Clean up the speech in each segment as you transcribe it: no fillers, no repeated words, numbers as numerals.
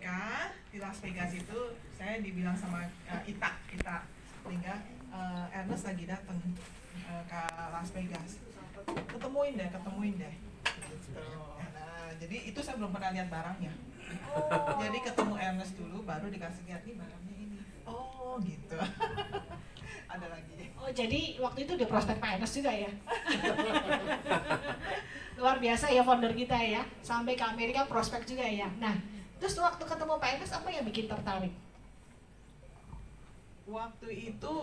Amerika di Las Vegas itu saya dibilang sama Ita sehingga Ernest lagi datang ke Las Vegas, ketemuin deh gitu. Nah jadi itu saya belum pernah lihat barangnya. Jadi ketemu Ernest dulu baru dikasih lihat nih barangnya ini. Oh gitu. Ada lagi. Oh jadi waktu itu udah prospek Pak Ernest juga ya? Luar biasa ya founder kita ya, sampai ke Amerika prospek juga ya. Nah terus waktu ketemu Pak Ernest apa yang bikin tertarik? Waktu itu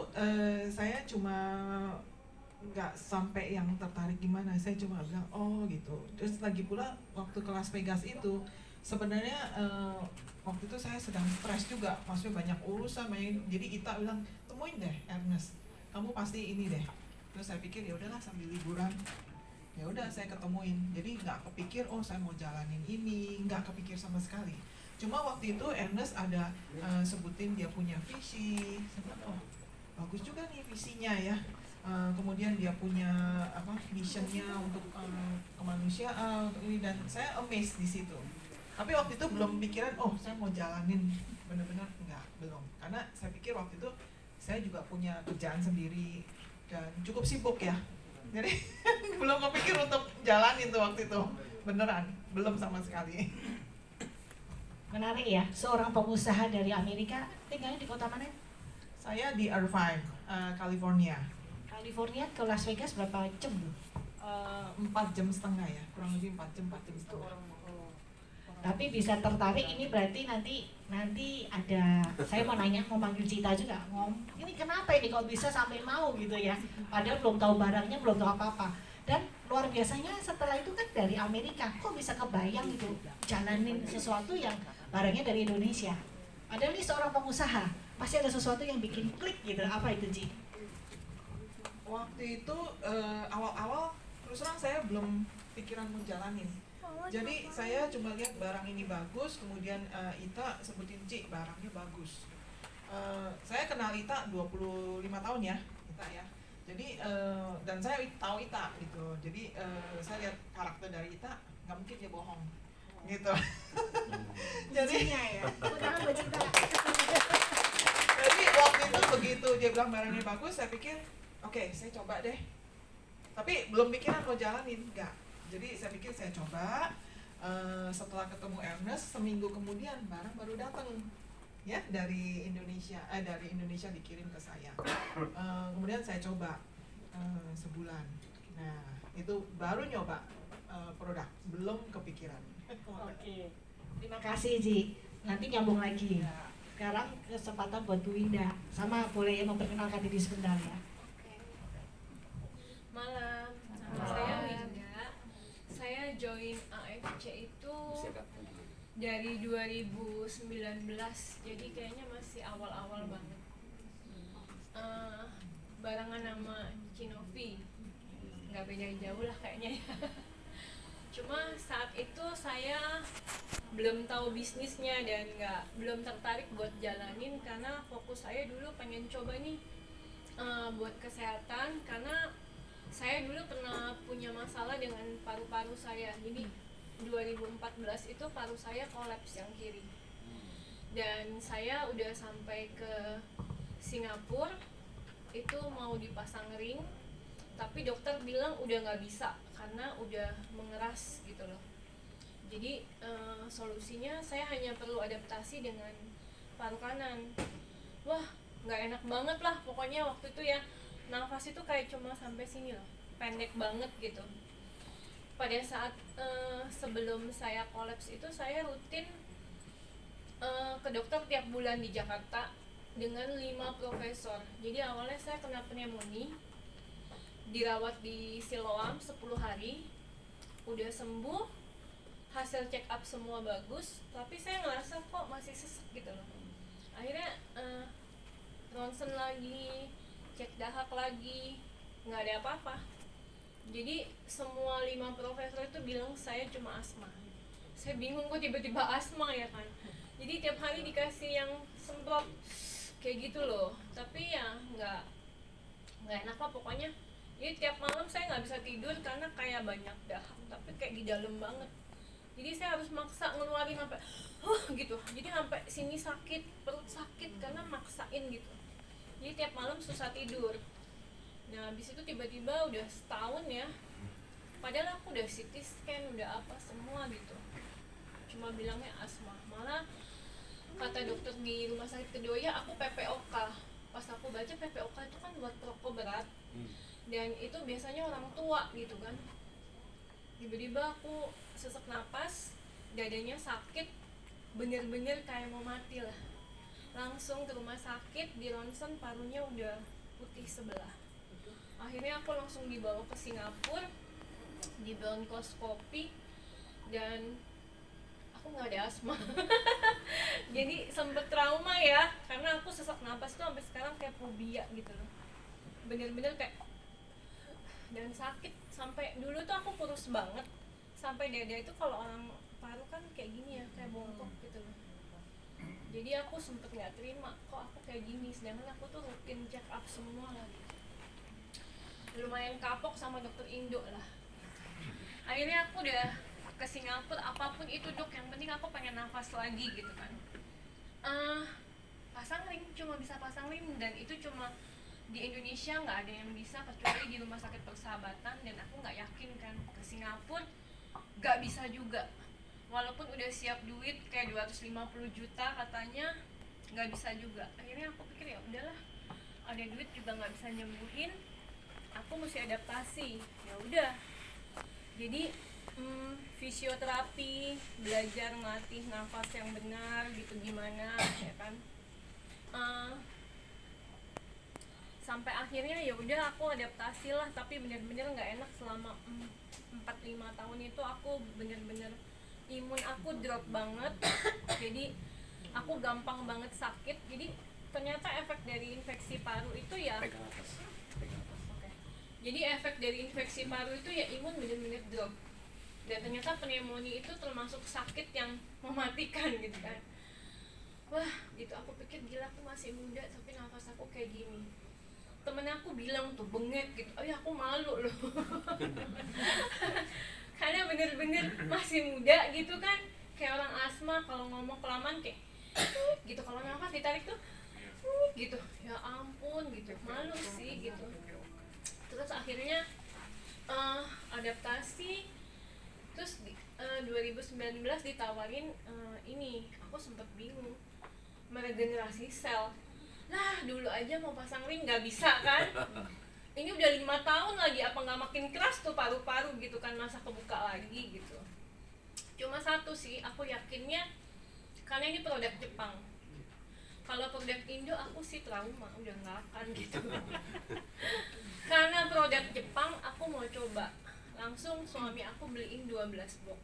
saya cuma nggak sampai yang tertarik gimana, saya cuma bilang oh gitu. Terus lagi pula waktu ke Las Vegas itu sebenarnya waktu itu saya sedang stres juga, maksudnya banyak urusan banyak, jadi Ita bilang temuin deh Ernest, kamu pasti ini deh. Terus saya pikir ya udahlah sambil liburan, ya udah saya ketemuin, jadi nggak kepikir oh saya mau jalanin ini, nggak kepikir sama sekali. Cuma waktu itu Ernest ada sebutin dia punya visi, saya bilang oh bagus juga nih visinya ya. Kemudian dia punya missionnya untuk kemanusiaan untuk ini, dan saya amazed di situ. Tapi waktu itu belum pikiran oh saya mau jalanin benar-benar, enggak, belum, karena saya pikir waktu itu saya juga punya kerjaan sendiri dan cukup sibuk ya, jadi belum kepikir untuk jalanin tuh waktu itu, beneran belum sama sekali. Menarik ya, seorang pengusaha dari Amerika tinggalnya di kota mana? Saya di Irvine, California. California ke Las Vegas berapa jam? 4,5 jam ya, kurang lebih 4 jam setengah. Tapi bisa tertarik ini berarti nanti ada, saya mau nanya, mau manggil Cita juga, ini kenapa ini kok bisa sampai mau gitu ya, padahal belum tahu barangnya, belum tahu apa-apa. Dan luar biasanya setelah itu kan dari Amerika, kok bisa kebayang gitu jalanin sesuatu yang barangnya dari Indonesia, padahal ini seorang pengusaha pasti ada sesuatu yang bikin klik gitu. Apa itu Ci? Waktu itu awal-awal terus terang saya belum pikiran mau jalanin. Jadi saya cuma lihat barang ini bagus, kemudian Ita sebutin Ci barangnya bagus. Saya kenal Ita 25 tahun ya, Ita ya. Jadi dan saya tahu Ita gitu. Jadi saya lihat karakter dari Ita, nggak mungkin dia bohong gitu. Jadi ya. Jadi waktu itu begitu dia bilang barangnya bagus, saya pikir oke, saya coba deh. Tapi belum pikiran mau jalanin, enggak. Jadi saya pikir saya coba. Setelah ketemu Ernest, seminggu kemudian barang baru datang ya dari Indonesia dikirim ke saya. Kemudian saya coba sebulan. Nah itu baru nyoba produk, belum kepikiran. Oke, terima kasih Ji. Nanti nyambung lagi. Sekarang kesempatan buat Bu Winda. Sama boleh memperkenalkan diri sebentar ya. Malam, saya Winda. Saya join AFC itu dari 2019, jadi kayaknya masih awal-awal banget. Barengan nama Cinovi, nggak beda jauh lah kayaknya ya. Cuma saat itu saya belum tahu bisnisnya dan belum tertarik buat jalanin, karena fokus saya dulu pengen coba nih buat kesehatan, karena saya dulu pernah punya masalah dengan paru-paru saya. Jadi 2014 itu paru saya kolaps yang kiri, dan saya udah sampai ke Singapura itu mau dipasang ring, tapi dokter bilang udah nggak bisa karena udah mengeras gitu loh. Jadi solusinya saya hanya perlu adaptasi dengan paru kanan. Wah, nggak enak banget lah pokoknya waktu itu ya. Nafas itu kayak cuma sampai sini loh, pendek banget gitu. Pada saat sebelum saya kolaps itu saya rutin ke dokter tiap bulan di Jakarta dengan 5 profesor. Jadi awalnya saya kena pneumonia, dirawat di Siloam 10 hari, udah sembuh, hasil check up semua bagus, tapi saya ngerasa kok masih sesek gitu loh. Akhirnya ronsen lagi, cek dahak lagi, nggak ada apa-apa. Jadi semua 5 profesor itu bilang saya cuma asma. Saya bingung kok tiba-tiba asma ya kan. Jadi tiap hari dikasih yang semprot kayak gitu loh. Tapi ya nggak enak lah pokoknya. Jadi tiap malam saya nggak bisa tidur karena kayak banyak dahak, tapi kayak di dalam banget. Jadi saya harus maksa ngeluarin sampai gitu. Jadi sampai sini sakit, perut sakit karena maksain gitu. Jadi tiap malam susah tidur. Nah habis itu tiba-tiba udah setahun ya, padahal aku udah CT scan, udah apa semua gitu, cuma bilangnya asma. Malah kata dokter di rumah sakit Kedoya aku PPOK. Pas aku baca PPOK itu kan buat perokok berat, dan itu biasanya orang tua gitu kan. Tiba-tiba aku sesak napas, dadanya sakit, bener-bener kayak mau mati lah. Langsung ke rumah sakit, di ronsen parunya udah putih sebelah. Akhirnya aku langsung dibawa ke Singapura, di bronkoskopi, dan aku nggak ada asma. Jadi sempet trauma ya, karena aku sesak napas tuh sampai sekarang kayak fobia gitu loh, bener-bener kayak, dan sakit. Sampai dulu tuh aku kurus banget, sampai dada itu kalau orang paru kan kayak gini ya, kayak bongkok gitu loh. Jadi aku sempet nggak terima kok aku kayak gini, sedangkan aku tuh rutin check up semua lah. Lumayan kapok sama dokter Indo lah. Akhirnya aku udah ke Singapura, apapun itu dok, yang penting aku pengen nafas lagi gitu kan. Pasang ring, cuma bisa pasang ring, dan itu cuma di Indonesia nggak ada yang bisa kecuali di rumah sakit Persahabatan, dan aku nggak yakin kan ke Singapura nggak bisa juga, walaupun udah siap duit kayak 250 juta katanya, nggak bisa juga. Akhirnya aku pikir ya udahlah, ada duit juga nggak bisa nyembuhin, aku mesti adaptasi. Ya udah, jadi fisioterapi, belajar ngelatih nafas yang benar gitu gimana ya kan. Sampai akhirnya ya udah aku adaptasi lah, tapi bener-bener nggak enak selama 4-5 tahun itu. Aku bener-bener imun aku drop banget, jadi aku gampang banget sakit. Jadi ternyata efek dari infeksi paru itu ya jadi efek dari infeksi paru itu ya imun bener-bener drop, dan ternyata pneumonia itu termasuk sakit yang mematikan gitu kan. Wah gitu, aku pikir gila, aku masih muda tapi nafas aku kayak gini. Temen aku bilang tuh bengek gitu, oh ya aku malu loh. Karena bener-bener masih muda gitu kan, kayak orang asma kalau ngomong kelamaan kayak gitu, kalau nafas ditarik tuh gitu, ya ampun gitu, malu sih gitu. Terus akhirnya adaptasi, terus 2019 ditawarin ini, aku sempet bingung, meregenerasi sel. Nah dulu aja mau pasang ring nggak bisa kan, ini udah 5 tahun lagi, apa nggak makin keras tuh paru-paru gitu kan, masa kebuka lagi gitu. Cuma satu sih aku yakinnya, karena ini produk Jepang. Kalau produk Indo aku sih trauma, udah nggak akan gitu. Karena produk Jepang aku mau coba, langsung suami aku beliin 12 box.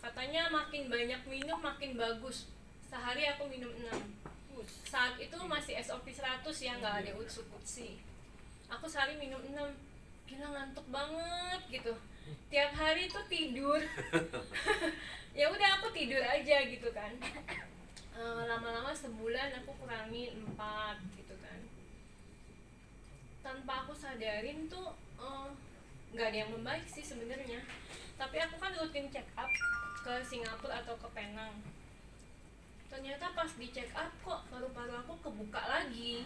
Katanya makin banyak minum makin bagus. Sehari aku minum 6. Saat itu masih SOP 100 ya, nggak ada utsu-utsi. Aku sehari minum 6. Gila ngantuk banget gitu. Tiap hari tuh tidur. Ya udah aku tidur aja gitu kan. Lama-lama sebulan aku kurangi 4 gitu kan. Tanpa aku sadarin tuh nggak ada yang membaik sih sebenarnya. Tapi aku kan rutin check up ke Singapura atau ke Penang. Ternyata pas di check up kok paru-paru aku kebuka lagi.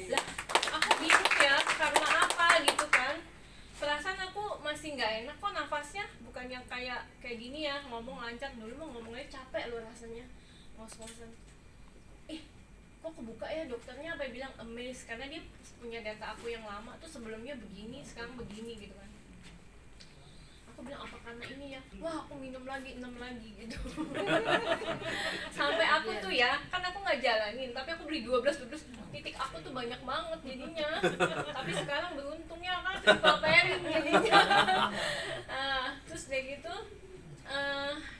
Lah aku bingung ya, karena apa gitu kan. Perasaan aku masih nggak enak kok nafasnya, bukan yang kayak gini ya, ngomong lancar. Dulu mah ngomongnya capek loh rasanya, ngos-ngosan. Kok kebuka ya, dokternya apa bilang amazed, karena dia punya data aku yang lama tuh, sebelumnya begini sekarang begini gitu kan. Aku bilang apa karena ini ya, wah aku minum lagi 6 lagi gitu. Sampai aku tuh ya, kan aku nggak jalanin, tapi aku beli 12 titik, aku tuh banyak banget jadinya. Tapi sekarang beruntungnya kan dipaperin jadinya. Terus kayak gitu,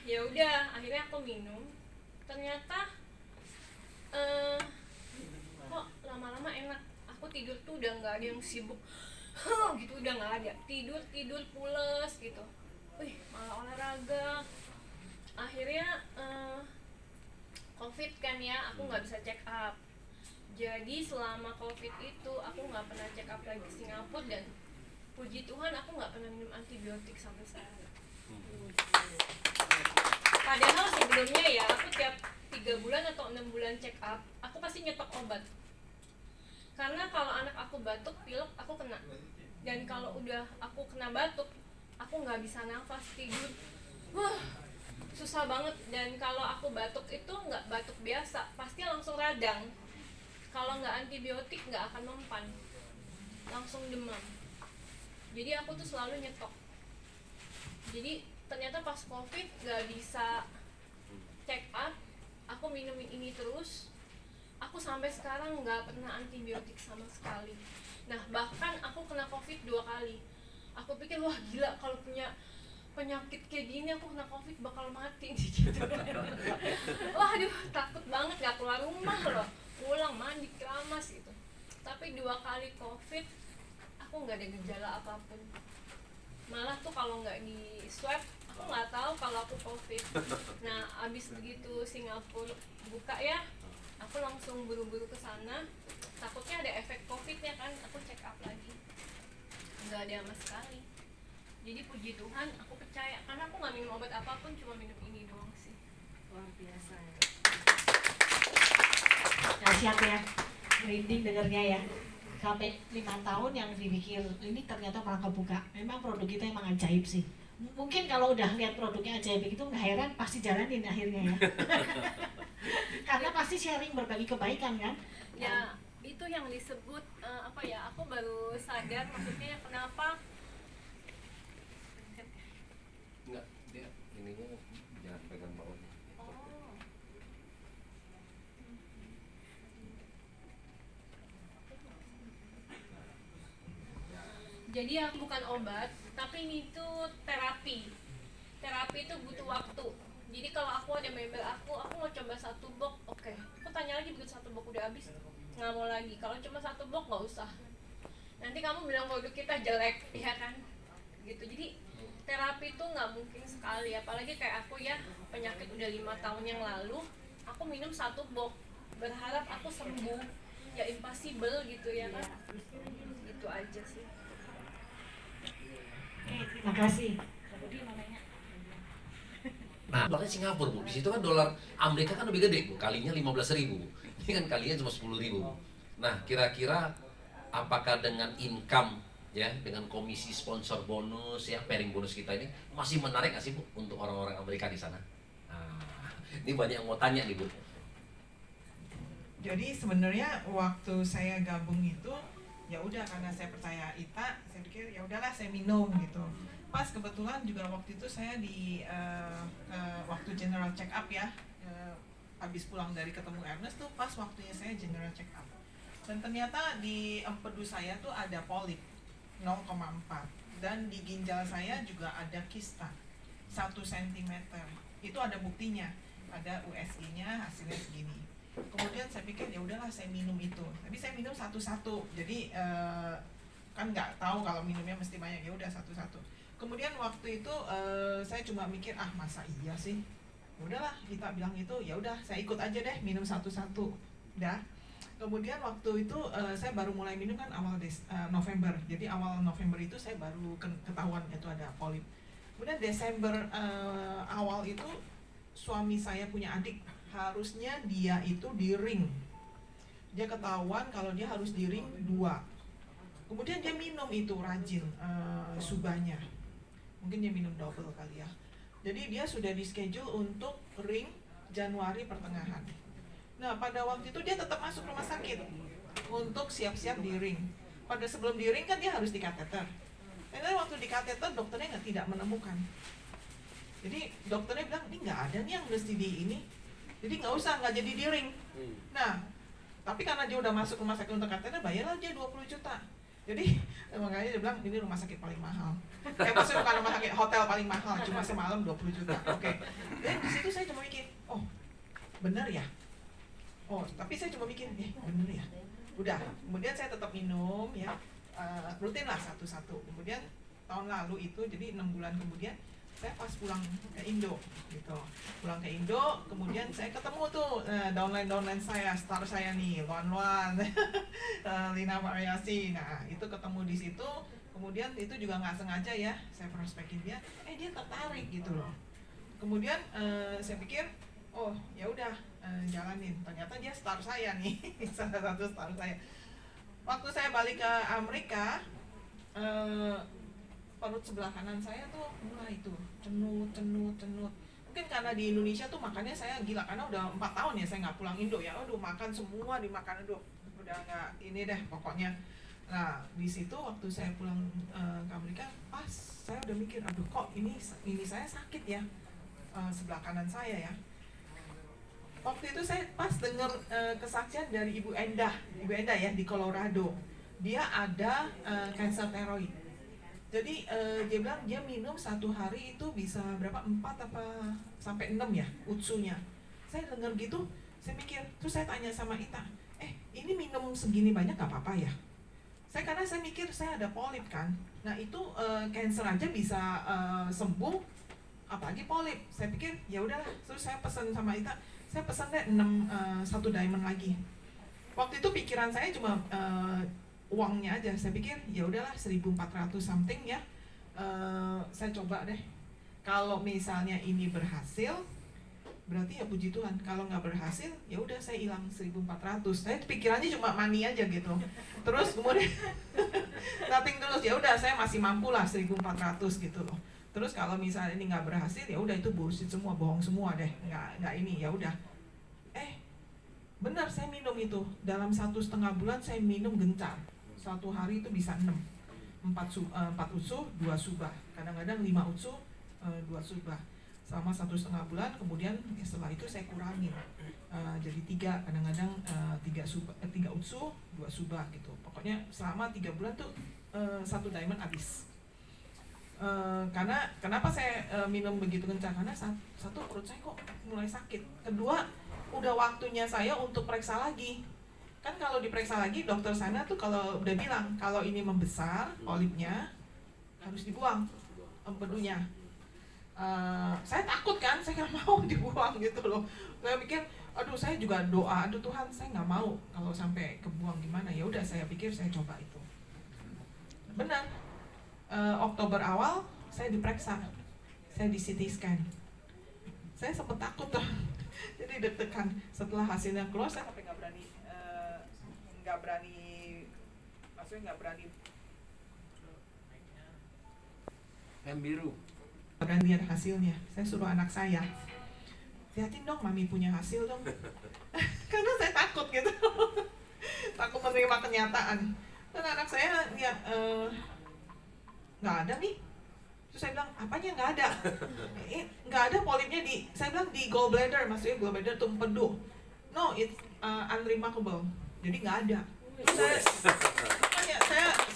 ya udah akhirnya aku minum. Ternyata kok lama-lama enak. Aku tidur tuh udah nggak ada yang sibuk gitu, udah nggak ada, tidur pules gitu. Malah olahraga. Akhirnya COVID kan ya, aku nggak bisa check up. Jadi selama COVID itu aku nggak pernah check up lagi ke Singapura, dan puji Tuhan aku nggak pernah minum antibiotik sampai sekarang. Padahal sebelumnya ya aku tiap 3 bulan atau 6 bulan check up aku pasti nyetok obat, karena kalau anak aku batuk pilek aku kena, dan kalau udah aku kena batuk aku nggak bisa nafas, tidur susah banget. Dan kalau aku batuk itu nggak batuk biasa, pasti langsung radang. Kalau nggak antibiotik nggak akan mempan, langsung demam. Jadi aku tuh selalu nyetok. Jadi ternyata pas covid nggak bisa check up, aku minumin ini terus. Aku sampai sekarang nggak pernah antibiotik sama sekali. Nah bahkan aku kena covid 2 kali. Aku pikir wah gila kalau punya penyakit kayak gini aku kena covid bakal mati gitu. Wah aduh takut banget, nggak keluar rumah loh, pulang mandi keramas gitu. Tapi 2 kali covid aku nggak ada gejala apapun. Malah tuh kalau nggak di swab aku nggak tahu kalau aku covid. Nah abis begitu Singapura buka ya, aku langsung buru-buru ke sana, takutnya ada efek covidnya kan, aku check up lagi nggak ada sama sekali. Jadi puji Tuhan aku percaya, karena aku nggak minum obat apapun, cuma minum ini doang sih. Luar biasa ya. Dahsyat ya, merinding dengernya ya. Sampai 5 tahun yang dipikir ini ternyata malah kebuka. Memang produk kita emang ajaib sih. Mungkin kalau udah lihat produknya ajaib begitu nggak heran pasti jalanin akhirnya ya. Karena pasti sharing berbagi kebaikan kan. Ya itu yang disebut apa ya, aku baru sadar maksudnya kenapa. Enggak, dia ininya jangan pegang bawahnya. Oh. Jadi aku bukan obat, tapi ini tuh terapi. Terapi itu butuh waktu. Jadi kalau aku ada member aku mau coba 1 box, oke. Aku tanya lagi begitu 1 box udah habis, nggak mau lagi. Kalau cuma 1 box nggak usah. Nanti kamu bilang produk kita jelek, ya kan? Gitu. Jadi terapi itu nggak mungkin sekali, apalagi kayak aku ya, penyakit udah 5 tahun yang lalu, aku minum 1 box, berharap aku sembuh, ya impossible gitu ya kan? Gitu aja sih. Terima kasih. Budi mau nanya. Nah, dolarnya Singapura, Bu. Di situ kan dolar Amerika kan lebih gede, Bu. Kalinya 15.000, Bu. Ini kan kalinya cuma 10.000. Nah, kira-kira apakah dengan income ya, dengan komisi sponsor bonus ya, pairing bonus kita ini masih menarik nggak sih, Bu, untuk orang-orang Amerika di sana? Nah, ini banyak yang mau tanya nih, Bu. Jadi sebenarnya waktu saya gabung itu ya udah, karena saya percaya Ita, saya pikir ya udahlah saya minum gitu. Pas kebetulan juga waktu itu saya di waktu general check up ya, habis pulang dari ketemu Ernest tuh pas waktunya saya general check up. Dan ternyata di empedu saya tuh ada polip 0,4, dan di ginjal saya juga ada kista 1 cm. Itu ada buktinya, ada USG-nya hasilnya segini. Kemudian saya pikir ya udahlah saya minum itu, tapi saya minum satu-satu, jadi kan nggak tahu kalau minumnya mesti banyak, ya udah satu-satu. Kemudian waktu itu saya cuma mikir masa iya sih, ya udahlah kita bilang itu, ya udah saya ikut aja deh minum satu-satu, dah. Kemudian waktu itu saya baru mulai minum kan awal November, jadi awal November itu saya baru ketahuan itu ada polip. Kemudian Desember awal itu suami saya punya adik, harusnya dia itu di ring, dia ketahuan kalau dia harus di ring 2. Kemudian dia minum itu rajin subanya, mungkin dia minum double kali ya. Jadi dia sudah di schedule untuk ring Januari pertengahan. Nah pada waktu itu dia tetap masuk rumah sakit untuk siap-siap di ring. Pada sebelum di ring kan dia harus di kateter. Dan waktu di kateter dokternya tidak menemukan. Jadi dokternya bilang ini nggak ada nih yang mesti di ini, jadi nggak usah, nggak jadi di ring. Nah tapi karena dia udah masuk rumah sakit untuk kateter, bayarlah dia 20 juta. Jadi makanya dia bilang ini rumah sakit paling mahal. Maksudnya bukan rumah sakit, hotel paling mahal, cuma semalam 20 juta. Oke. Dan di situ saya cuma mikir, oh bener ya. Oh tapi saya cuma mikir, bener ya. Udah. Kemudian saya tetap minum ya, rutin lah satu-satu. Kemudian tahun lalu itu, jadi 6 bulan kemudian saya pas pulang ke Indo gitu, pulang ke Indo, kemudian saya ketemu tuh downline saya, star saya nih, Luan Lina Mariasi. Nah itu ketemu di situ, kemudian itu juga nggak sengaja ya, saya prospekin dia, dia tertarik gitu loh. kemudian saya pikir oh ya udah jalanin, ternyata dia star saya nih salah satu star saya. Waktu saya balik ke Amerika, perut sebelah kanan saya tuh mulai tuh cenut. Mungkin karena di Indonesia tuh makannya saya gila, karena udah 4 tahun ya saya nggak pulang Indo ya. Aduh, makan semua dimakan, aduh udah nggak ini deh pokoknya. Nah di situ waktu saya pulang ke Amerika, pas saya udah mikir, aduh kok ini saya sakit ya, sebelah kanan saya ya. Waktu itu saya pas dengar kesaksian dari Ibu Endah ya di Colorado. Dia ada kanker tiroid. Jadi dia bilang dia minum 1 hari itu bisa berapa, 4 apa sampai 6 ya utsunya. Saya dengar gitu, saya mikir, terus saya tanya sama Ita, ini minum segini banyak gak apa-apa ya? Karena saya mikir saya ada polip kan. Nah itu cancer aja bisa sembuh, apalagi polip. Saya pikir ya udahlah, terus saya pesan sama Ita, saya pesan deh 1 diamond lagi. Waktu itu pikiran saya cuma uangnya aja. Saya pikir ya udahlah 1.400 something ya. Saya coba deh. Kalau misalnya ini berhasil, berarti ya puji Tuhan. Kalau nggak berhasil, ya udah saya hilang 1.400. Saya pikirannya cuma money aja gitu. Terus kemudian nothing terus, ya udah saya masih mampu lah 1.400 gitu loh. Terus kalau misalnya ini nggak berhasil, ya udah itu bullshit semua, bohong semua deh, nggak ini, ya udah. Benar saya minum itu dalam 1,5 bulan saya minum gencar. 1 hari itu bisa 4 utsu 2 subah, kadang-kadang 5 utsu 2 subah selama 1,5 bulan. Kemudian setelah itu saya kurangin jadi 3, kadang-kadang 3 utsu 2 subah gitu. Pokoknya selama 3 bulan tuh 1 diamond habis. Karena kenapa saya minum begitu kencang? Karena satu perut saya kok mulai sakit. Kedua, udah waktunya saya untuk periksa lagi. Kan kalau diperiksa lagi, dokter sana tuh kalau udah bilang kalau ini membesar polipnya harus dibuang empedunya. Saya takut kan, saya nggak mau dibuang gitu loh. Saya pikir, aduh saya juga doa, aduh Tuhan saya nggak mau kalau sampai kebuang gimana. Ya udah saya pikir saya coba itu. Benar. Oktober awal saya diperiksa, saya di CT scan. Saya sempat takut tuh, jadi deg-degan. Setelah hasilnya keluar, saya sampai nggak berani, maksudnya nggak berani. Yang biru. Dan lihat hasilnya, saya suruh anak saya, lihatin dong, mami punya hasil dong. Karena saya takut gitu, takut menerima kenyataan. Dan anak saya lihat, nggak ada nih. Terus saya bilang, apanya nggak ada? Nggak ada polipnya saya bilang di gallbladder, maksudnya gallbladder tuh empedu. No, it's unremarkable. Jadi nggak ada. Terus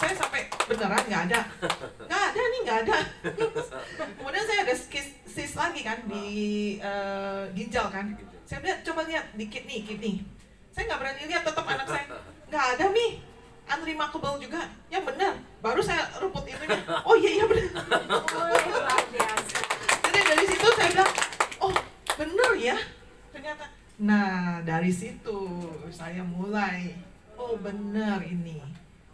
saya sampai beneran nggak ada nih, nggak ada. Kemudian saya ada cyst lagi kan di ginjal kan. Saya bilang coba lihat di kidney. Saya nggak berani lihat, tetap anak saya nggak ada nih, unremarkable juga. Yang benar, baru saya rumput itunya. Oh iya benar. Jadi dari situ saya bilang, oh bener ya ternyata. Nah dari situ saya mulai, oh bener ini.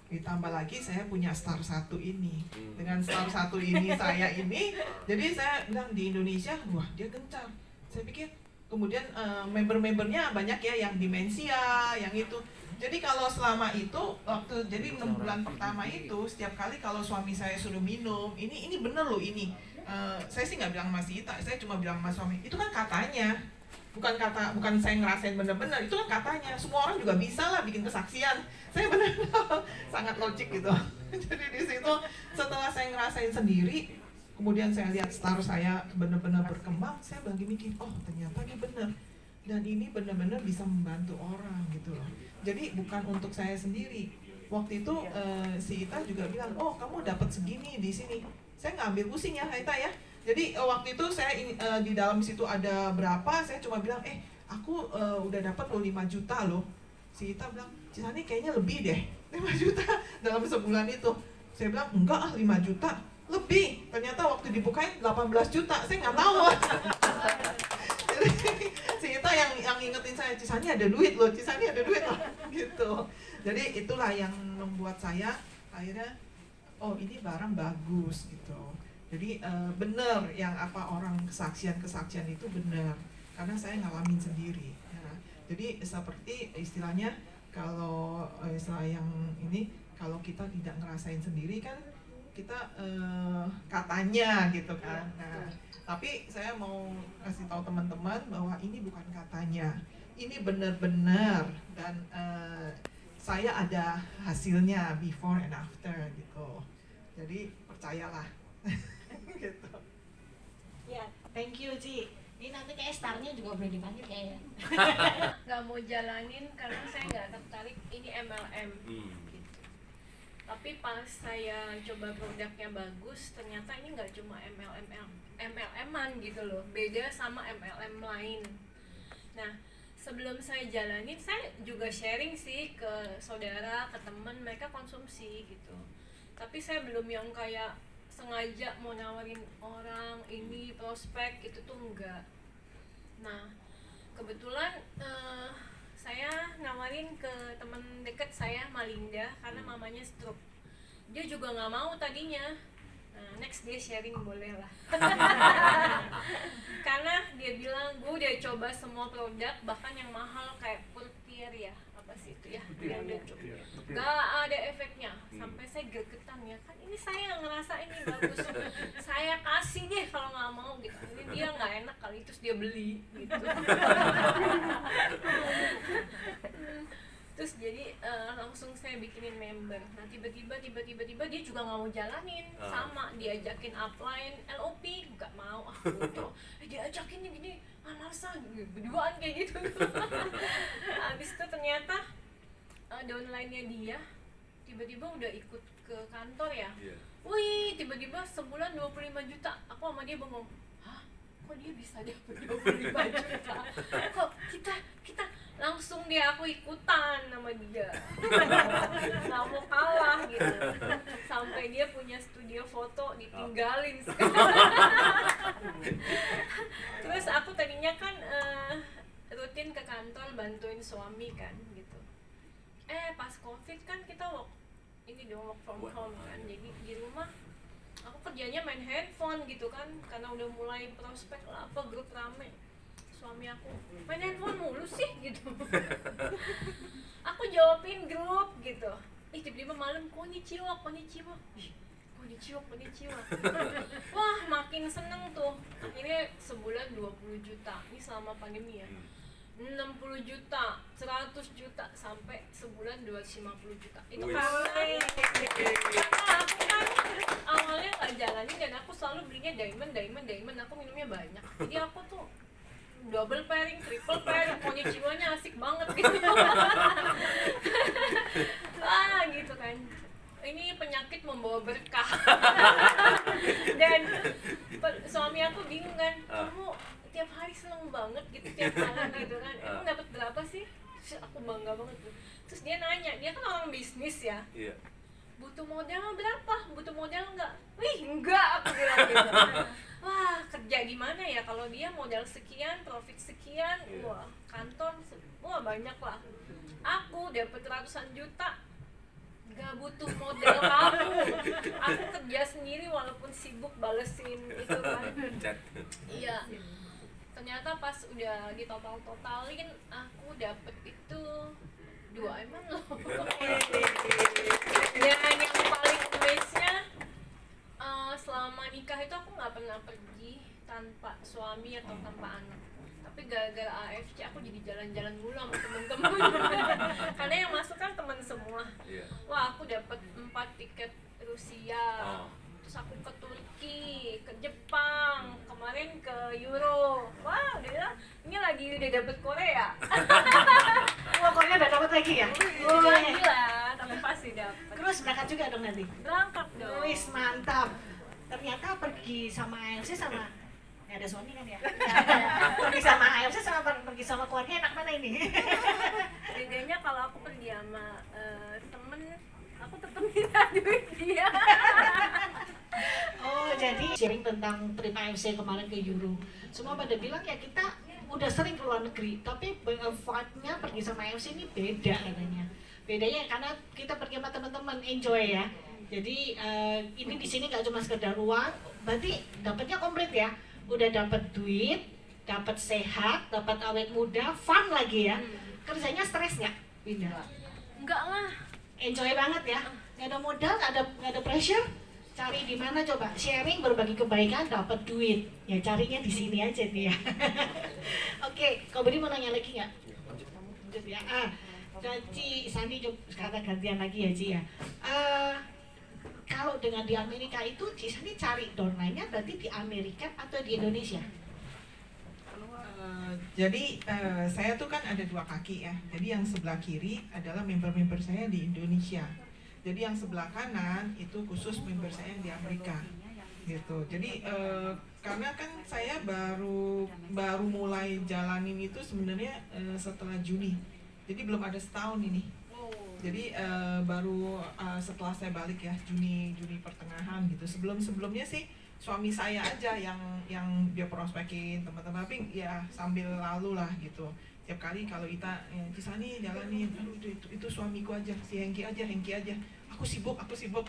Ditambah lagi saya punya star 1 ini. Dengan star 1 ini saya ini, jadi saya bilang di Indonesia, wah dia gencar. Saya pikir, kemudian member-membernya banyak ya yang demensia, yang itu. Jadi kalau selama itu, jadi 6 bulan pertama itu, setiap kali kalau suami saya suruh minum, ini bener loh ini. Saya sih nggak bilang sama si Ita, saya cuma bilang sama suami, itu kan katanya. Bukan saya ngerasain bener-bener, itu kan katanya. Semua orang juga bisa lah bikin kesaksian. Saya bener sangat logik gitu. Jadi di situ setelah saya ngerasain sendiri, kemudian saya lihat star saya benar-benar berkembang, saya lagi mikir, oh ternyata ini benar. Dan ini benar-benar bisa membantu orang gitu loh. Jadi bukan untuk saya sendiri. Waktu itu si Ita juga bilang, oh kamu dapat segini di sini. Saya nggak ambil pusing ya Ita ya. Jadi waktu itu saya di dalam situ ada berapa, saya cuma bilang, aku udah dapat loh 5 juta loh. Si Ita bilang, Cisani kayaknya lebih deh, 5 juta dalam sebulan itu. Saya bilang, enggak 5 juta, lebih. Ternyata waktu dibukain 18 juta, saya nggak tahu. Jadi si Ita yang ingetin saya, Cisani ada duit loh, Cisani ada duit loh, gitu. Jadi itulah yang membuat saya akhirnya, oh ini barang bagus gitu. Jadi benar yang apa orang kesaksian itu benar, karena saya ngalamin sendiri. Ya. Jadi seperti istilahnya kalau istilah yang ini, kalau kita tidak ngerasain sendiri kan kita katanya gitu kan. Nah, tapi saya mau kasih tahu teman-teman bahwa ini bukan katanya, ini benar-benar, dan saya ada hasilnya before and after gitu. Jadi percayalah. Gitu. Ya, thank you Ci. Ini nanti kayak starnya juga boleh dipanggil kayaknya. Nggak mau jalanin karena saya nggak tertarik ini MLM gitu. Tapi pas saya coba produknya bagus, ternyata ini nggak cuma MLM-an gitu loh, beda sama MLM lain. Nah, sebelum saya jalanin, saya juga sharing sih ke saudara, ke teman, mereka konsumsi gitu. Tapi saya belum yang kayak sengaja mau nawarin orang ini prospek, itu tuh enggak. Nah, kebetulan saya nawarin ke teman deket saya, Malinda, karena mamanya stroke. Dia juga nggak mau tadinya. Nah, next dia sharing boleh lah. Karena dia bilang, gue udah coba semua produk, bahkan yang mahal kayak Purtier ya, apa sih itu ya, yang udah coba, gak ada efeknya. Sampai saya gregetan ya, kan ini saya ngerasa ini bagus, saya kasih deh kalau nggak mau gitu. Ini dia nggak enak kali, terus dia beli gitu. Terus jadi langsung saya bikinin member. Nah tiba-tiba dia juga nggak mau jalanin, sama diajakin upline LOP nggak mau, aku tuh diajakin gini alasan berduaan kayak gitu. Habis itu ternyata downline-nya dia tiba-tiba udah ikut ke kantor ya. Wih, tiba-tiba sebulan 25 juta. Aku sama dia bengong, hah? Kok dia bisa dapat 25 juta? Kok kita langsung dia, aku ikutan sama dia. Nggak mau kalah gitu. Sampai dia punya studio foto ditinggalin sekarang. Terus aku tadinya kan rutin ke kantor bantuin suami kan gitu. Pas COVID kan kita work from home kan. Jadi di rumah aku kerjanya main handphone gitu kan, karena udah mulai prospek lah apa grup rame. Suami aku, main handphone mulu sih gitu. Aku jawabin grup gitu. Tiba-tiba malam konnichiwa. Wah, makin seneng tuh. Akhirnya sebulan 20 juta. Ini selama pandemi ya. 60 juta, 100 juta, sampai sebulan 250 juta. Itu karena aku kan awalnya nggak jalanin, dan aku selalu belinya diamond. Aku minumnya banyak. Jadi aku tuh double pairing, triple pairing, konnichiwa-nya asik banget gitu. Gitu kan. Ini penyakit membawa berkah. Dan suami aku bingung kan, kamu tiap hari seneng banget gitu, tiap malam gitu kan, emang dapat berapa sih? Terus aku bangga banget tuh. Terus dia nanya, dia kan orang bisnis ya, butuh modal berapa? Butuh modal nggak? Wih, enggak, aku bilang gitu. Wah, kerja gimana ya kalau dia modal sekian, profit sekian, wah kantor, wah banyak lah. Aku dapat ratusan juta, gak butuh modal kamu. Aku kerja sendiri walaupun sibuk balesin itu kan. Iya. Ternyata pas udah ditotal-totalin, aku dapet itu 2 emang loh. Dan yang paling amaze-nya, selama nikah itu aku nggak pernah pergi tanpa suami atau tanpa anak. Tapi gara-gara AFC aku jadi jalan-jalan mulu sama temen-temen. Karena yang masuk kan temen semua. Wah, aku dapet 4 tiket Rusia. Terus aku ke Turki, ke Jepang, kemarin ke Euro. Wah, ini lagi udah dapet Korea. Wah, Korea udah dapat lagi ya? Lagi lah, tapi pasti dapet. Terus berangkat juga dong nanti? Berangkat dong. Wis, mantap. Ternyata pergi sama AFC sama ada Sony kan ya? Pergi sama AFC sama pergi sama keluarga enak mana ini? Bedanya kalau aku pergi sama temen, aku tetep minta duit dia. Oh, jadi sharing tentang trip AFC kemarin ke Euro. Semua pada bilang ya kita udah sering ke luar negeri, tapi vibe-nya pergi sama AFC ini beda katanya. Bedanya karena kita pergi sama teman-teman, enjoy ya. Jadi ini di sini nggak cuma sekedar uang, berarti dapatnya komplit ya. Udah dapat duit, dapat sehat, dapat awet muda, fun lagi ya. Kerjanya stres nggak? Pindah. Enggak lah. Enjoy banget ya. Nggak ada modal, nggak ada pressure. Cari di mana coba? Sharing, berbagi kebaikan, dapat duit. Ya carinya di sini aja nih ya. Oke, kau Budi mau nanya lagi nggak? Lanjut ya. Ci Sandi kata gantian lagi ya Ci ya. Kalau dengan di Amerika itu Ci Sandi cari downline-nya berarti di Amerika atau di Indonesia? Jadi saya tuh kan ada dua kaki ya. Jadi yang sebelah kiri adalah member-member saya di Indonesia. Jadi yang sebelah kanan itu khusus member saya yang di Amerika, gitu. Jadi karena kan saya baru mulai jalanin itu sebenarnya setelah Juni. Jadi belum ada setahun ini. Jadi baru setelah saya balik ya Juni pertengahan gitu. Sebelumnya sih suami saya aja yang dia prospekin teman-teman, tapi ya sambil lalu lah gitu. Tiap kali kalau Ita Cisani jalanin, aduh itu suamiku aja, si Hengki aja. Aku sibuk.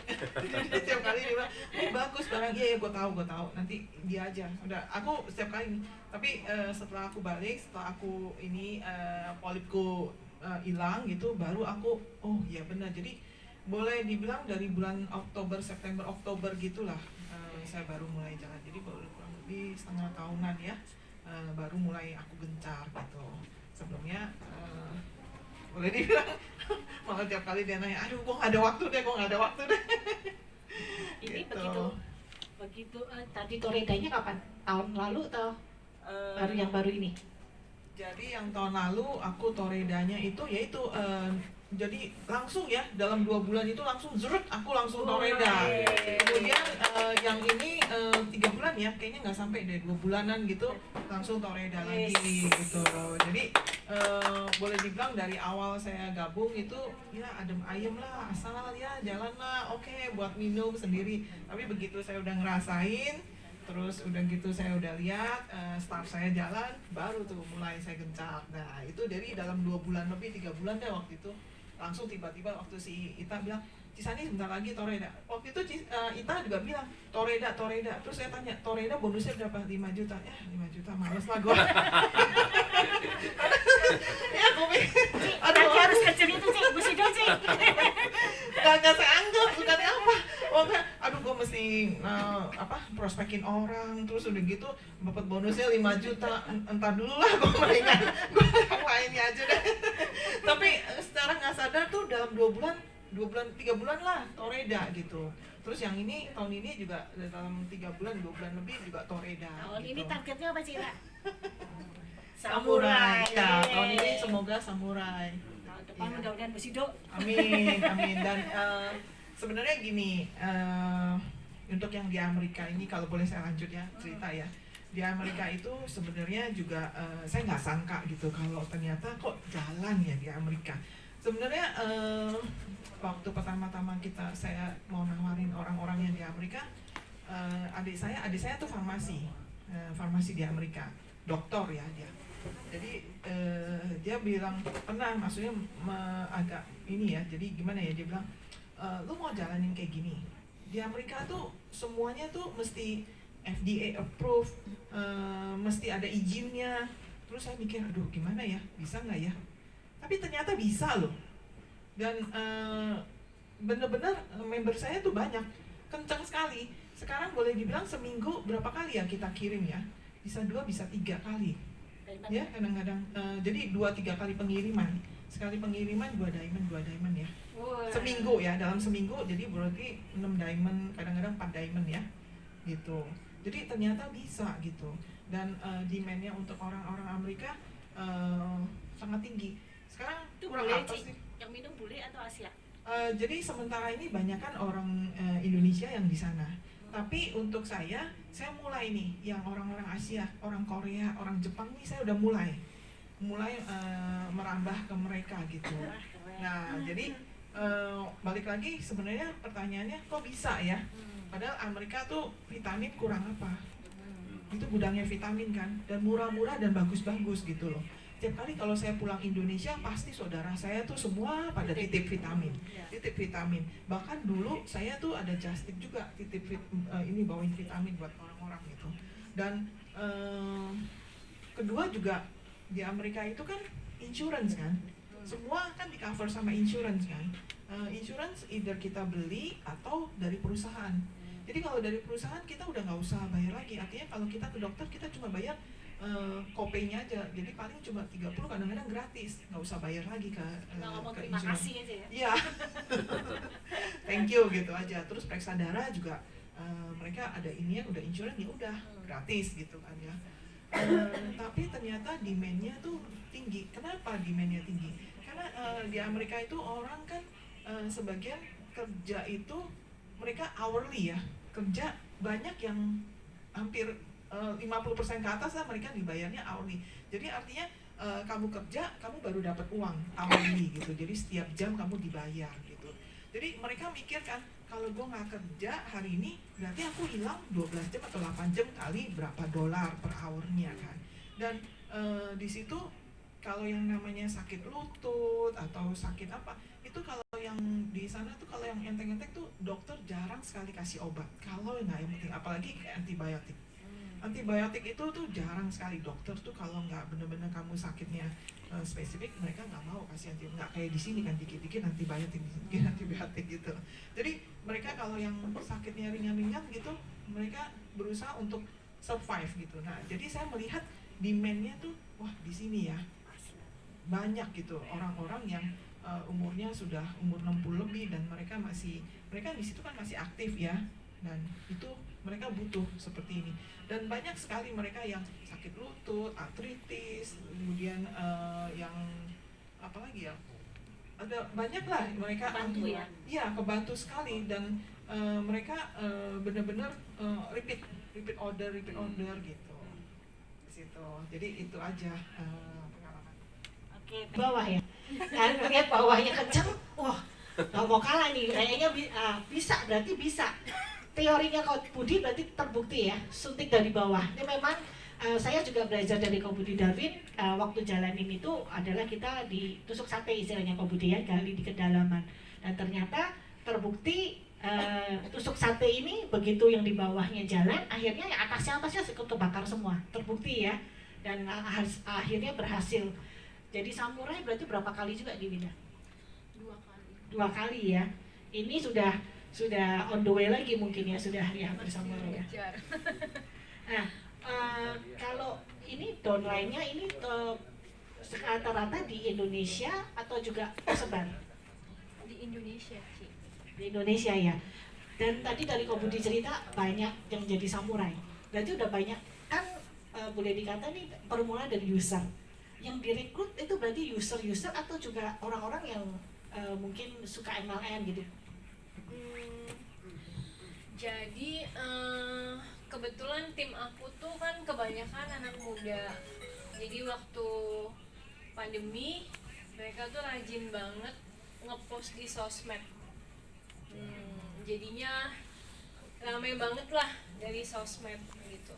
Jadi tiap kali dia bilang, bagus barang, iya gue tahu. Nanti dia aja. Udah, aku setiap kali nih. Tapi setelah aku balik, setelah aku ini polipku hilang gitu, baru aku, oh iya benar. Jadi boleh dibilang dari bulan September Oktober gitulah saya baru mulai jalan. Jadi baru kurang lebih setengah tahunan ya, baru mulai aku gencar gitu. Sebelumnya boleh dibilang malah tiap kali dia nanya, aduh gue gak ada waktu deh. Ini Gitu. begitu tadi Toredanya kapan? Tahun lalu atau baru ini? Jadi yang tahun lalu aku toredanya itu yaitu jadi langsung ya dalam 2 bulan itu langsung zrut aku langsung toreda. Kemudian yang ini 3 bulan ya, kayaknya nggak sampai deh 2 bulanan gitu langsung toreda lagi gitu. Jadi boleh dibilang dari awal saya gabung itu ya adem ayem lah, asal ya jalan lah, oke buat minum sendiri. Tapi begitu saya udah ngerasain, terus udah gitu saya udah lihat staff saya jalan, baru tuh mulai saya gencar. Nah itu dari dalam 2 bulan lebih 3 bulan deh waktu itu, langsung tiba-tiba waktu si Ita bilang, Cisani sebentar lagi toreda. Waktu itu Ita juga bilang toreda. Terus saya tanya, toreda bonusnya berapa? 5 juta. Ya 5 juta males lah gue. Ya aku pikir, Aduh, harus kecil itu Ci, Bu Sido Ci. gak saya anggap bukannya apa. Aduh gue mesti prospekin orang, terus udah gitu dapat bonusnya 5 juta. Entar dulu lah gue mendingan gue yang lainnya aja deh. Tapi secara nggak sadar tuh dalam 3 bulan lah toreda gitu. Terus yang ini tahun ini juga dalam 3 bulan 2 bulan lebih juga toreda. Tahun gitu. ini targetnya apa Ci? Samurai. Ya, tahun ini semoga samurai. Tahun depan Iya. mudah-mudahan Bu Sido. Amin. Dan sebenarnya gini, untuk yang di Amerika ini kalau boleh saya lanjut ya cerita ya. Di Amerika itu sebenarnya juga saya nggak sangka gitu kalau ternyata kok jalan ya di Amerika. Sebenarnya waktu pertama-tama saya mau nawarin orang-orang yang di Amerika, adik saya tuh farmasi di Amerika, doktor ya dia. Jadi dia bilang pernah, maksudnya agak ini ya, jadi gimana ya, dia bilang lu mau jalanin kayak gini di Amerika tuh semuanya tuh mesti FDA approve, mesti ada izinnya. Terus saya mikir, aduh gimana ya, bisa nggak ya? Tapi ternyata bisa loh. Dan bener-bener member saya tuh banyak, kencang sekali. Sekarang boleh dibilang seminggu berapa kali ya kita kirim ya? Bisa 2, bisa 3 kali. Ya kadang-kadang. Jadi 2-3 kali pengiriman. Sekali pengiriman 2 diamond ya. Seminggu ya, dalam seminggu jadi berarti 6 diamond, kadang-kadang 4 diamond ya. Gitu. Jadi ternyata bisa gitu. Dan demand-nya untuk orang-orang Amerika sangat tinggi. Sekarang Itu kurang bule apa Ci? sih? Yang minum bule atau Asia? Jadi sementara ini banyak kan orang Indonesia yang di sana. Tapi untuk saya mulai nih yang orang-orang Asia, orang Korea, orang Jepang nih saya udah mulai merambah ke mereka gitu. Nah, jadi balik lagi sebenarnya pertanyaannya kok bisa ya? Padahal Amerika tuh vitamin kurang apa? Itu gudangnya vitamin kan, dan murah-murah dan bagus-bagus gitu loh. Tiap kali kalau saya pulang Indonesia pasti saudara saya tuh semua pada titip vitamin, bahkan dulu saya tuh ada just tip juga, ini bawain vitamin buat orang-orang gitu. Dan kedua juga di Amerika itu kan insurance kan, semua kan di cover sama insurance kan. Insurance either kita beli atau dari perusahaan. Jadi kalau dari perusahaan kita udah nggak usah bayar lagi. Artinya kalau kita ke dokter kita cuma bayar kopenya aja. Jadi paling cuma 30, kadang-kadang gratis, nggak usah bayar lagi ke ngomong ke terima insurance. kasih aja ya. Iya. Thank you gitu aja. Terus periksa darah juga mereka ada ini yang udah insurance, ya udah gratis gitu kan ya. Tapi ternyata demand-nya tuh tinggi. Kenapa demand-nya tinggi? Karena di Amerika itu orang kan sebagian kerja itu mereka hourly ya, kerja banyak yang hampir 50% ke atas lah mereka dibayarnya hourly. Jadi artinya kamu kerja, kamu baru dapat uang hourly gitu. Jadi setiap jam kamu dibayar gitu. Jadi mereka mikir kan, kalau gue nggak kerja hari ini, berarti aku hilang 12 jam atau 8 jam kali berapa dolar per hournya kan. Dan di situ kalau yang namanya sakit lutut atau sakit apa, itu kalau yang di sana tuh kalau yang enteng-enteng tuh dokter jarang sekali kasih obat. Kalau nggak yang penting, apalagi kayak antibiotik. Antibiotik itu tuh jarang sekali, dokter tuh kalau nggak bener-bener kamu sakitnya spesifik, mereka nggak mau kasih antibiotik. Nggak kayak di sini kan dikit-dikit antibiotik, dikit antibiotik gitu. Jadi mereka kalau yang sakitnya ringan-ringan gitu, mereka berusaha untuk survive gitu. Nah jadi saya melihat demand-nya tuh wah di sini ya banyak gitu orang-orang yang umurnya sudah umur 60 lebih dan mereka di situ kan masih aktif ya, dan itu mereka butuh seperti ini. Dan banyak sekali mereka yang sakit lutut, artritis, kemudian yang apa lagi ya, ada banyak lah mereka Bantu ya? Iya, kebantu sekali. Dan mereka benar-benar repeat order gitu di situ. Jadi itu aja pengalaman. Oke, bawah ya. Kan lihat bawahnya kenceng, wah nggak mau kalah nih. Kayaknya bisa, berarti bisa. Teorinya Coach Budi berarti terbukti ya, suntik dari bawah. Ini memang saya juga belajar dari Coach Budi Darwin. Waktu jalanin itu adalah kita ditusuk sate istilahnya Coach Budi ya, gali di kedalaman. Dan ternyata terbukti tusuk sate ini begitu yang di bawahnya jalan, akhirnya yang atasnya ikut kebakar semua. Terbukti ya, dan akhirnya berhasil. Jadi samurai berarti berapa kali juga dibina? 2 kali. 2 kali ya. Ini sudah on the way lagi mungkin ya, sudah ya bersamurai ya. Ngejar. Nah, kalau ini downline-nya ini rata-rata di Indonesia atau juga tersebar? Di Indonesia sih. Di Indonesia ya. Dan tadi dari Ko Budi cerita banyak yang jadi samurai. Berarti udah banyak kan, boleh dikata nih permulaan dari user. Yang direkrut itu berarti user atau juga orang-orang yang mungkin suka MLM gitu? Jadi kebetulan tim aku tuh kan kebanyakan anak muda. Jadi waktu pandemi mereka tuh rajin banget ngepost di sosmed. Jadinya ramai banget lah dari sosmed gitu.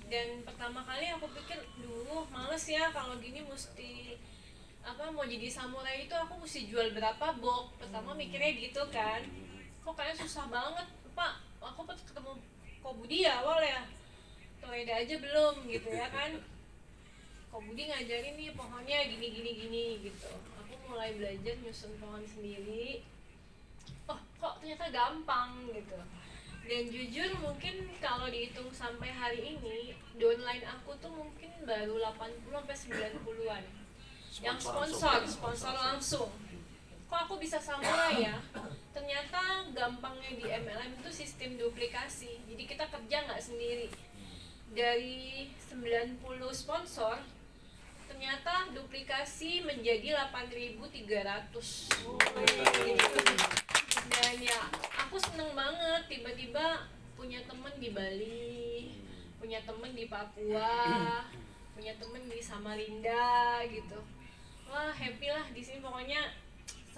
Dan pertama kali aku pikir, males ya kalau gini, mesti mau jadi samurai itu aku mesti jual berapa box. Pertama mikirnya gitu kan, kok kayaknya susah banget Pak. Aku ketemu Ko Budi ya awal ya, Toreda aja belum gitu ya kan. Ko Budi ngajarin nih pohonnya gini gitu. Aku mulai belajar nyusun pohon sendiri. Oh kok ternyata gampang gitu. Dan jujur mungkin kalau dihitung sampai hari ini, downline aku tuh mungkin baru 80-90an yang sponsor langsung. Kok aku bisa samurai ya? Ternyata gampangnya di MLM itu sistem duplikasi. Jadi kita kerja nggak sendiri. Dari 90 sponsor, ternyata duplikasi menjadi 8.300. Dan ya aku seneng banget tiba-tiba punya temen di Bali, punya temen di Papua, punya temen di Samarinda gitu. Wah happy lah di sini pokoknya.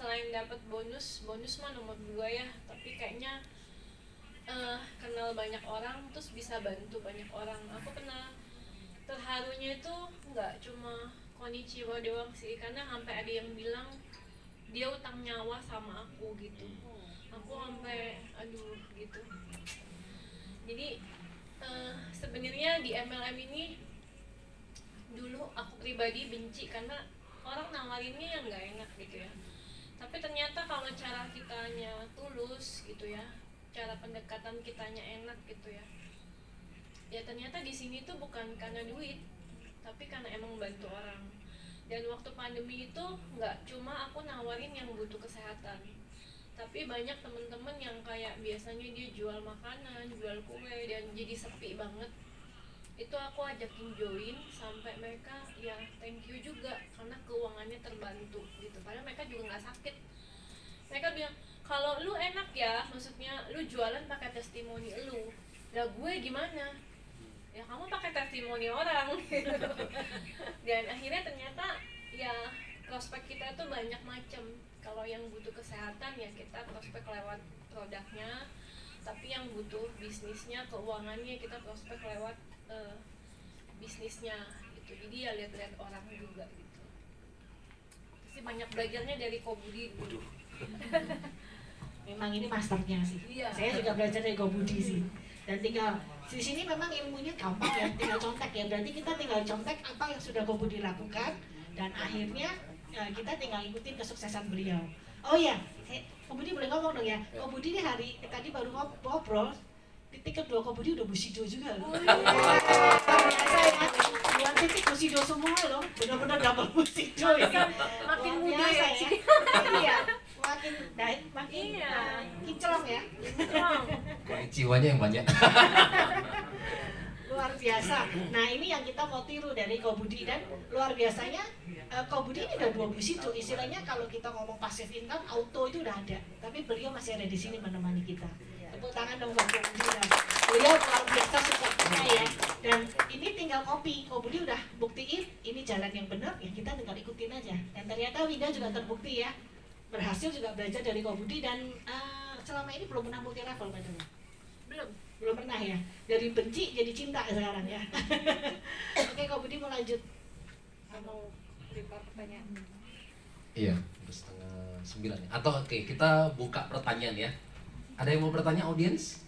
Selain dapat bonus mah nomor 2 ya, tapi kayaknya kenal banyak orang terus bisa bantu banyak orang. Aku kenal terharunya itu nggak cuma konnichiwa doang sih, karena sampai ada yang bilang dia utang nyawa sama aku gitu. Aku sampai aduh gitu. Jadi sebenarnya di MLM ini dulu aku pribadi benci karena orang nawarinnya yang nggak enak gitu ya. Tapi ternyata kalau cara kitanya tulus gitu ya, cara pendekatan kitanya enak gitu ya, ya ternyata di sini tuh bukan karena duit, tapi karena emang bantu orang. Dan waktu pandemi itu nggak cuma aku nawarin yang butuh kesehatan, tapi banyak temen-temen yang kayak biasanya dia jual makanan, jual kue, dan jadi sepi banget. Itu aku ajakin join sampai mereka ya thank you juga karena keuangannya terbantu gitu. Padahal mereka juga nggak sakit. Mereka bilang kalau lu enak ya, maksudnya lu jualan pakai testimoni lu. Lah gue gimana? Ya kamu pakai testimoni orang gitu. Dan akhirnya ternyata ya prospek kita tuh banyak macam. Kalau yang butuh kesehatan ya kita prospek lewat produknya, tapi yang butuh bisnisnya, keuangannya kita prospek lewat bisnisnya gitu. Jadi ya lihat-lihat orang juga gitu. Pasti banyak belajarnya dari Kobudi dulu. Memang ini masternya sih. Iya. Saya juga belajar dari Kobudi sih. Dan tinggal di sini memang ilmunya gampang ya, tinggal contek ya. Berarti kita tinggal contek apa yang sudah Kobudi lakukan dan akhirnya kita tinggal ikutin kesuksesan beliau. Oh ya, Kobudi boleh ngomong dong ya. Kobudi ini tadi baru ngobrol. Titik kedua Kobudi udah Bushido juga loh. Biasa ya, dua titik Bushido semua loh. Benar-benar double Bushido ini. Makin Luar muda biasa ya, Ci. Iya, makin Iya. kinclong ya. Konnichiwa-nya yang banyak. Luar biasa. Nah ini yang kita mau tiru dari Kobudi dan luar biasanya Kobudi ini udah 2 Bushido. Istilahnya kalau kita ngomong passive income, auto itu udah ada. Tapi beliau masih ada di sini menemani kita. Tepuk tangan dong buat Kobudi. Beliau luar biasa supportnya ya. Dan ini tinggal kopi. Kobudi udah buktiin ini jalan yang benar, ya kita tinggal ikutin aja. Dan ternyata Winda juga terbukti ya. Berhasil juga belajar dari Kobudi dan selama ini belum pernah multi level padahal. Belum pernah ya. Dari benci jadi cinta sekarang ya. Oke, Kobudi mau lanjut. Mau prepare pertanyaan. Iya, udah 8:30 ya. Atau oke, kita buka pertanyaan ya. Ada yang mau bertanya audiens?